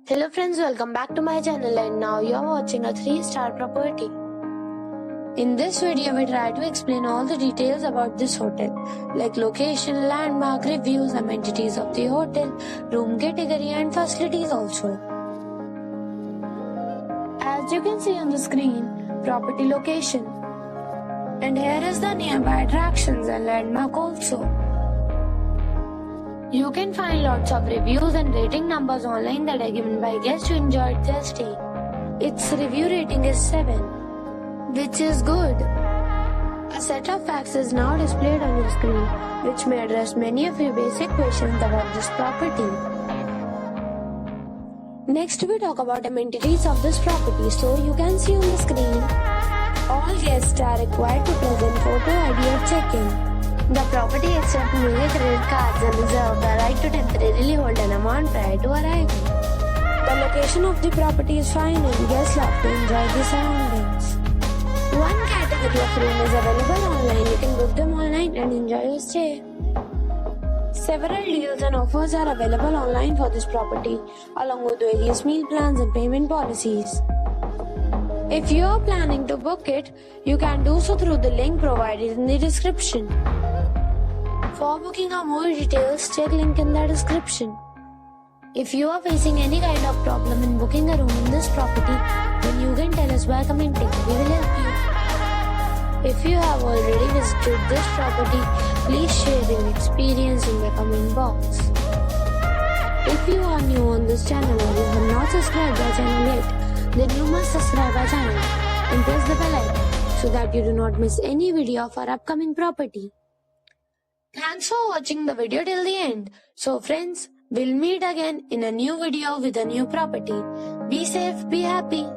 Hello friends, welcome back to my channel and now you are watching a 3-star property. In this video, we try to explain all the details about this hotel, like location, landmark, reviews, amenities of the hotel, room category and facilities also. As you can see on the screen, property location. And here is the nearby attractions and landmark also. You can find lots of reviews and rating numbers online that are given by guests who enjoyed their stay. Its review rating is 7, which is good. A set of facts is now displayed on your screen, which may address many of your basic questions about this property. Next, we talk about amenities of this property. So you can see on the screen, all guests are required to present photo ID at check-in. The property accepts major credit cards and reserves the right to temporarily hold an amount prior to arrival. The location of the property is fine and guests love to enjoy the surroundings. One category of room is available online. You can book them online and enjoy your stay. Several deals and offers are available online for this property, along with various meal plans and payment policies. If you are planning to book it, you can do so through the link provided in the description. For booking or more details, check link in the description. If you are facing any kind of problem in booking a room in this property, then you can tell us by commenting. We will help you. If you have already visited this property, please share your experience in the comment box. If you are new on this channel or you have not subscribed our channel yet, then you must subscribe our channel and press the bell icon so that you do not miss any video of our upcoming property. Thanks for watching the video till the end. So friends, we'll meet again in a new video with a new property. Be safe, be happy.